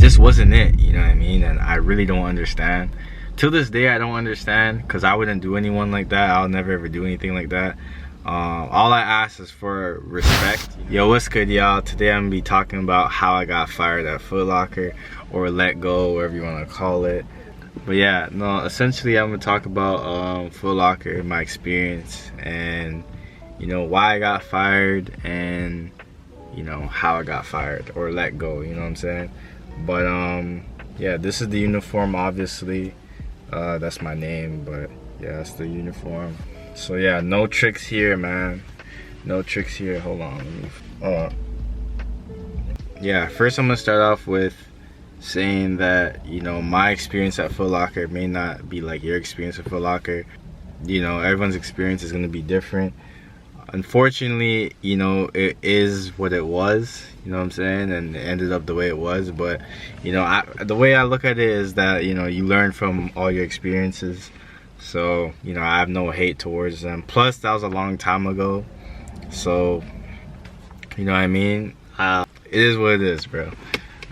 just wasn't it, you know what I mean? And I really don't understand. Till this day, I don't understand, because I wouldn't do anyone like that. I'll never ever do anything like that. All I ask is for respect. Yo, what's good, y'all? Today I'm gonna be talking about how I got fired at FootLocker, or let go, whatever you want to call it. But yeah, no, essentially I'm gonna talk about FootLocker, my experience, and you know why I got fired, and you know how I got fired or let go. You know what I'm saying? But yeah, this is the uniform, obviously. That's my name, but yeah, that's the uniform. So yeah, no tricks here, man. No tricks here. Hold on. Yeah, first I'm gonna start off with saying that, you know, my experience at FootLocker may not be like your experience at FootLocker. You know, everyone's experience is gonna be different. Unfortunately, you know, it is what it was, you know what I'm saying, and it ended up the way it was. But you know, the way I look at it is that, you know, you learn from all your experiences. So, you know, I have no hate towards them. Plus, that was a long time ago. So, you know what I mean? It is what it is, bro.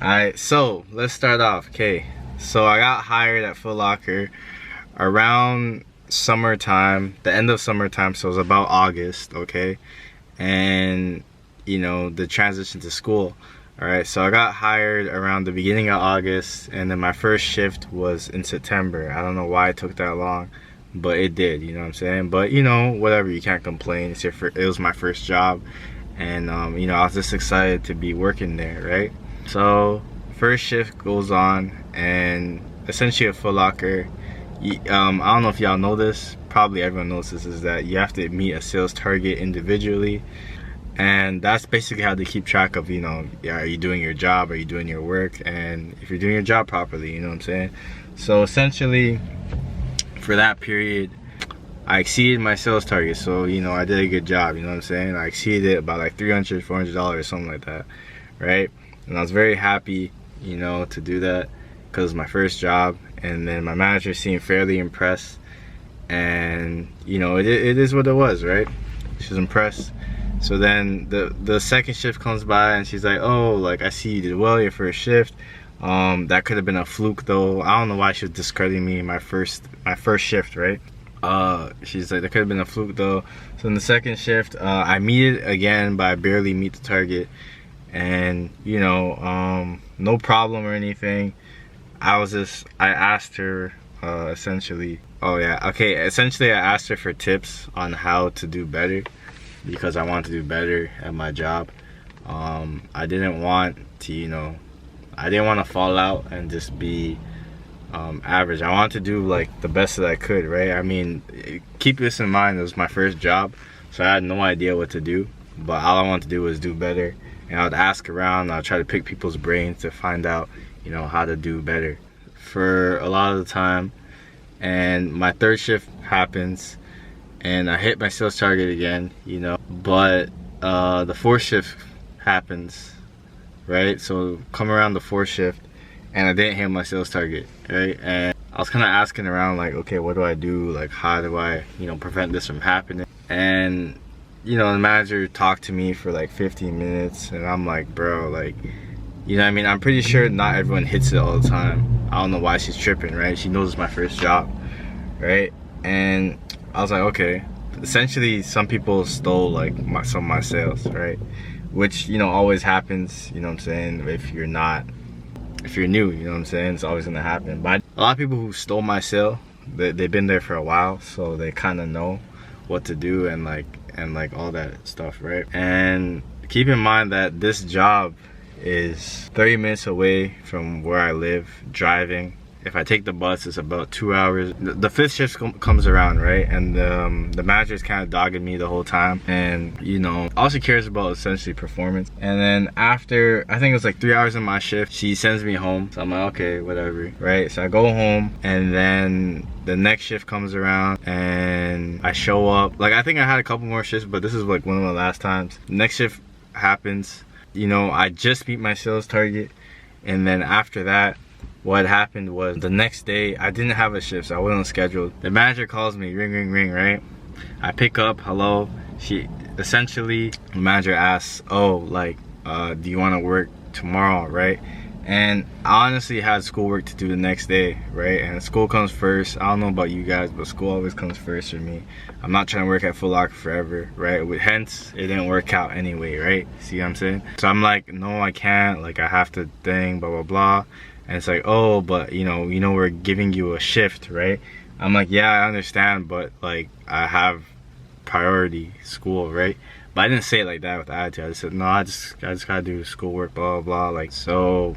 Alright, so let's start off. Okay, so I got hired at FootLocker around summertime, the end of summertime, so it was about August, okay? And, you know, the transition to school. Alright, so I got hired around the beginning of August, and then my first shift was in September. I don't know why it took that long, but it did, you know what I'm saying? But, you know, whatever, you can't complain. It was my first job, and, you know, I was just excited to be working there, right? So, first shift goes on, and essentially at FootLocker, I don't know if y'all know this, probably everyone knows this, is that you have to meet a sales target individually. And that's basically how they keep track of, you know, are you doing your job, are you doing your work, and if you're doing your job properly, you know what I'm saying? So essentially, for that period, I exceeded my sales target. So, you know, I did a good job, you know what I'm saying? I exceeded it about like $300, $400, something like that, right? And I was very happy, you know, to do that, because it was my first job. And then my manager seemed fairly impressed, and you know, it is what it was, right? She was impressed. So then the second shift comes by, and she's like, oh, like, I see you did well your first shift. That could have been a fluke though. I don't know why she was discrediting me my first shift, right? She's like, that could have been a fluke though. So in the second shift, I meet it again, but I barely meet the target. And you know, no problem or anything. I asked her, essentially, essentially I asked her for tips on how to do better, because I wanted to do better at my job. I didn't want to, you know, I didn't want to fall out and just be average. I wanted to do like the best that I could, right? I mean, keep this in mind, it was my first job, so I had no idea what to do, but all I wanted to do was do better. And I would ask around, I'd try to pick people's brains to find out, you know, how to do better for a lot of the time. And my third shift happens, and I hit my sales target again, you know, but the fourth shift happens, right? So come around the fourth shift, and I didn't hit my sales target, right? And I was kind of asking around, like, okay, what do I do? Like, how do I, you know, prevent this from happening? And you know, the manager talked to me for like 15 minutes, and I'm like, bro, like, you know what I mean? I'm pretty sure not everyone hits it all the time. I don't know why she's tripping, right? She knows it's my first job, right? And I was like, okay. Essentially, some people stole like some of my sales, right? Which, you know, always happens, you know what I'm saying? If you're new, you know what I'm saying? It's always gonna happen. But a lot of people who stole my sale, they've been there for a while, so they kind of know what to do and like all that stuff, right? And keep in mind that this job is 30 minutes away from where I live, driving. If I take the bus, it's about 2 hours. The fifth shift comes around, right? And the manager's kind of dogging me the whole time. And, you know, all she cares about is essentially performance. And then after, I think it was like 3 hours in my shift, she sends me home. So I'm like, okay, whatever, right? So I go home, and then the next shift comes around, and I show up. Like, I think I had a couple more shifts, but this is like one of the last times. Next shift happens. You know, I just beat my sales target. And then after that, what happened was the next day I didn't have a shift, so I wasn't scheduled. The manager calls me, ring, ring, ring, right? I pick up, hello. She essentially, the manager asks, oh, like, do you want to work tomorrow, right? And I honestly had schoolwork to do the next day, right? And school comes first. I don't know about you guys, but school always comes first for me. I'm not trying to work at FootLocker forever, right? Hence, it didn't work out anyway, right? See what I'm saying? So I'm like, no, I can't. Like, I have to blah, blah, blah. And it's like, oh, but you know, we're giving you a shift, right? I'm like, yeah, I understand, but like, I have priority school, right? But I didn't say it like that with attitude. I just said, no, I just gotta do schoolwork, blah, blah, blah. Like, so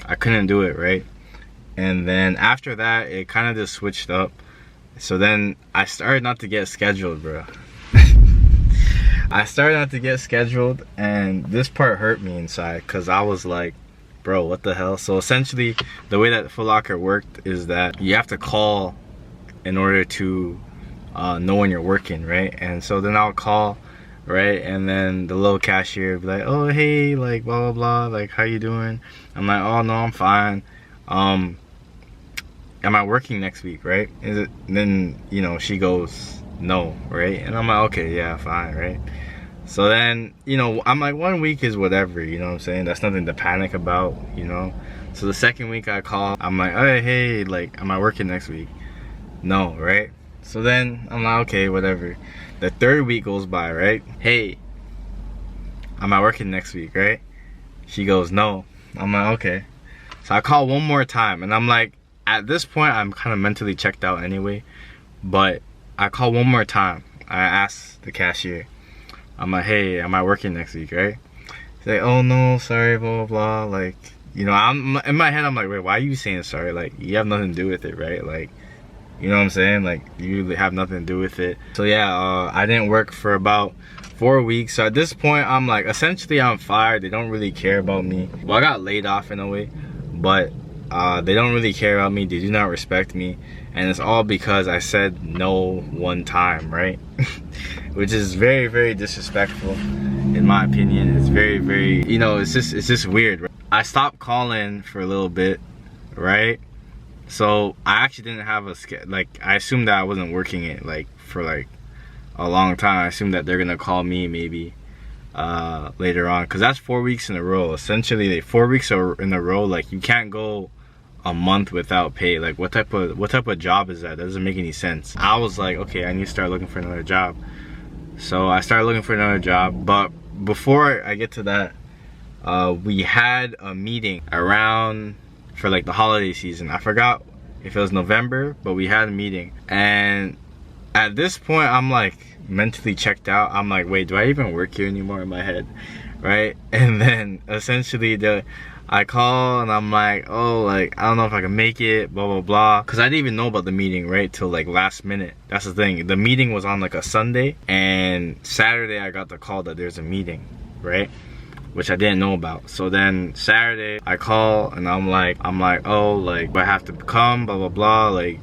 I couldn't do it, right? And then after that, it kind of just switched up. So then I started not to get scheduled, bro. I started not to get scheduled, and this part hurt me inside because I was like, bro, what the hell? So essentially, the way that FootLocker worked is that you have to call in order to know when you're working, right? And so then I'll call, right? And then the little cashier would be like, oh, hey, like, blah, blah, blah, like, how you doing? I'm like, oh, no, I'm fine. Am I working next week, right? Is it? Then, you know, she goes, no, right? And I'm like, okay, yeah, fine, right? So then, you know, I'm like, 1 week is whatever, you know what I'm saying? That's nothing to panic about, you know? So the second week I call, I'm like, hey, like, am I working next week? No, right? So then I'm like, okay, whatever. The third week goes by, right? Hey, am I working next week, right? She goes, no. I'm like, okay. So I call one more time, and I'm like, at this point, I'm kind of mentally checked out anyway. But I call one more time. I ask the cashier, I'm like, hey, am I working next week, right? She's like, oh no, sorry, blah, blah, blah. Like, you know, I'm in my head, I'm like, wait, why are you saying sorry? Like, you have nothing to do with it, right? Like, you know what I'm saying? Like, you have nothing to do with it. So yeah, I didn't work for about 4 weeks. So at this point, I'm like, essentially I'm fired. They don't really care about me. Well, I got laid off in a way, but they don't really care about me. They do not respect me. And it's all because I said no one time, right? Which is very, very disrespectful in my opinion. It's very, very, you know, it's just weird, right? I stopped calling for a little bit, right? So I actually didn't have a like, I assumed that I wasn't working it like for like a long time. I assumed that they're gonna call me maybe later on, because that's 4 weeks in a row. Essentially, like 4 weeks in a row, like you can't go a month without pay. Like what type of job is that? That doesn't make any sense. I was like, okay, I need to start looking for another job. So I started looking for another job. But before I get to that, we had a meeting around for like the holiday season. I forgot if it was November, but we had a meeting. And at this point, I'm like mentally checked out. I'm like, wait, do I even work here anymore in my head, right? And then essentially I call and I'm like, oh, like, I don't know if I can make it, blah, blah, blah. Because I didn't even know about the meeting, right, till like last minute. That's the thing. The meeting was on like a Sunday, and Saturday I got the call that there's a meeting, right? Which I didn't know about. So then Saturday I call and I'm like, oh, like, do I have to come, blah, blah, blah, like,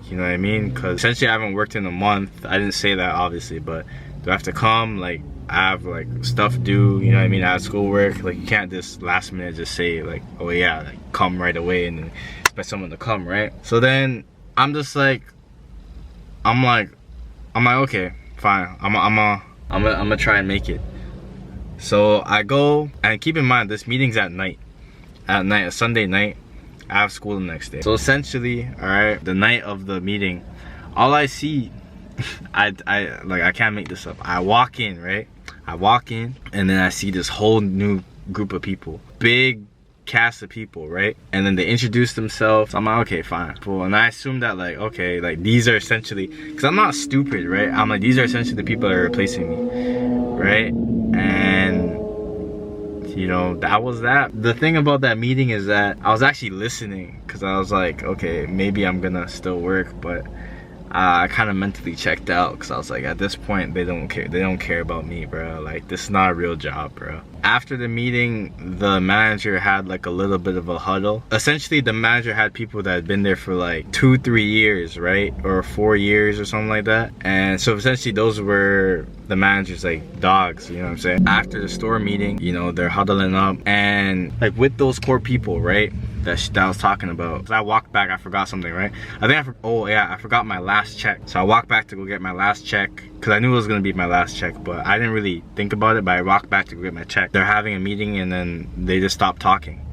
you know what I mean? Because essentially I haven't worked in a month. I didn't say that obviously, but do I have to come? Like, I have like stuff due, you know what I mean? I have schoolwork. Like, you can't just last minute just say like, oh yeah, like come right away and then expect someone to come, right? So then I'm just like, I'm like, okay, fine. I'm gonna try and make it. So I go, and keep in mind this meeting's at night. A Sunday night. I have school the next day. So essentially, all right, the night of the meeting, all I see, I can't make this up. I walk in, right? I walk in, and then I see this whole new group of people, big cast of people, right? And then they introduce themselves. I'm like, okay, fine, cool. And I assume that like, okay, like these are essentially, because I'm not stupid, right? I'm like, these are essentially the people that are replacing me, right? And you know, that was that. The thing about that meeting is that I was actually listening, because I was like, okay, maybe I'm gonna still work, but I kind of mentally checked out, because I was like, at this point, they don't care about me, bro. Like, this is not a real job, bro. After the meeting, the manager had like a little bit of a huddle. Essentially, the manager had people that had been there for like 2-3 years, right? Or 4 years or something like that. And so essentially those were the managers, like dogs, you know what I'm saying? After the store meeting, you know, they're huddling up, and like with those core people, right? That I was talking about. So I walked back, I forgot something, right? I forgot my last check. So I walked back to go get my last check, because I knew it was gonna be my last check, but I didn't really think about it. But I walked back to go get my check. They're having a meeting, and then they just stopped talking.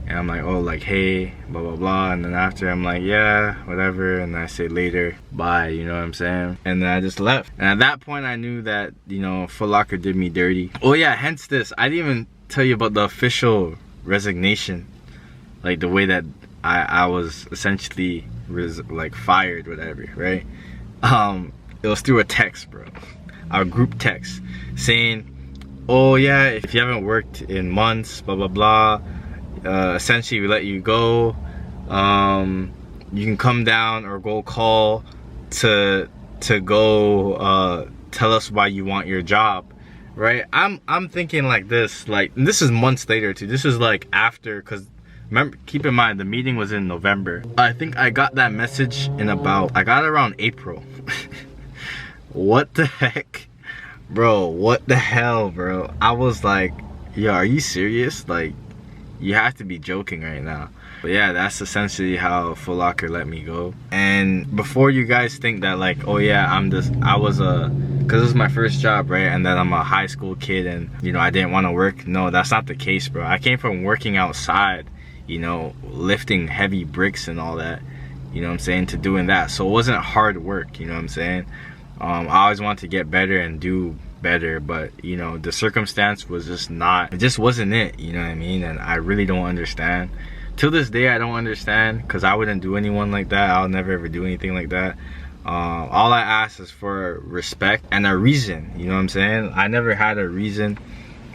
and I'm like, oh, like, hey, blah blah blah, and then after I'm like, yeah, whatever, and I say later, bye, you know what I'm saying? And then I just left. And at that point I knew that, you know, Foot Locker did me dirty. Oh yeah, hence this, I didn't even tell you about the official resignation, like the way that I was essentially like fired, whatever, right? It was through a text, bro, our group text, saying, oh yeah, if you haven't worked in months, blah blah blah, essentially we let you go. You can come down or go call to go tell us why you want your job, right? I'm thinking like this, like, and this is months later too. This is like after, because remember, keep in mind the meeting was in November. I think I got that message in about, I got it around April. What the heck, bro? What the hell, bro? I was like, yo, are you serious? Like, you have to be joking right now. But yeah, that's essentially how Foot Locker let me go. And before you guys think that like, oh yeah, because this is my first job, right? And that I'm a high school kid and, you know, I didn't want to work. No, that's not the case, bro. I came from working outside, you know, lifting heavy bricks and all that, you know what I'm saying, to doing that. So it wasn't hard work, you know what I'm saying? I always wanted to get better and do better, but you know, the circumstance was just not, it just wasn't it, you know what I mean? And I really don't understand. Till this day I don't understand, because I wouldn't do anyone like that. I'll never ever do anything like that. All I ask is for respect and a reason, you know what I'm saying? I never had a reason.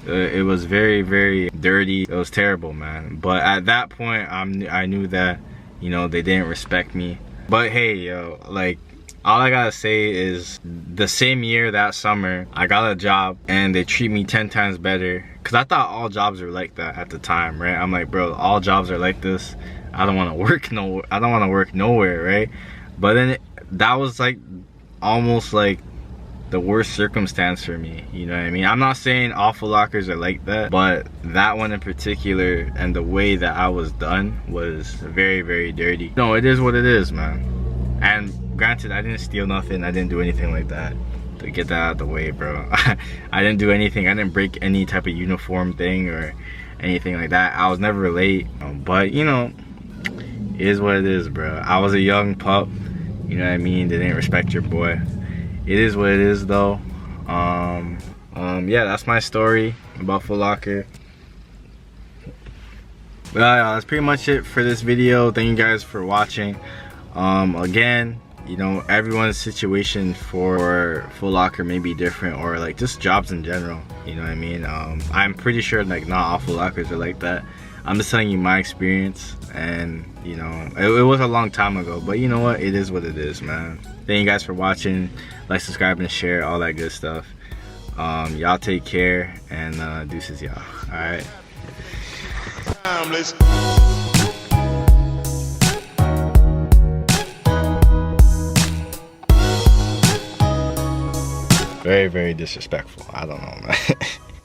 It was very, very dirty. It was terrible, man. But at that point I knew that, you know, they didn't respect me. But hey, yo, like, all I gotta say is the same year, that summer, I got a job and they treat me 10 times better. Cause I thought all jobs were like that at the time, right? I'm like, bro, all jobs are like this. I don't wanna work nowhere, right? But then that was like almost like the worst circumstance for me, you know what I mean? I'm not saying all Foot Lockers are like that, but that one in particular and the way that I was done was very, very dirty. No, it is what it is, man. And granted, I didn't steal nothing. I didn't do anything like that. To get that out of the way, bro. I didn't do anything. I didn't break any type of uniform thing or anything like that. I was never late. But, you know, it is what it is, bro. I was a young pup. You know what I mean? They didn't respect your boy. It is what it is, though. Yeah, that's my story about Foot Locker. Well, that's pretty much it for this video. Thank you guys for watching. Again, you know, everyone's situation for Foot Locker may be different, or like just jobs in general, you know what I mean? I'm pretty sure like not all Foot Lockers are like that. I'm just telling you my experience, and you know, it was a long time ago, but you know what, it is what it is, man. Thank you guys for watching. Like, subscribe, and share, all that good stuff. Y'all take care, and deuces, y'all. All right. Very, very disrespectful. I don't know, man.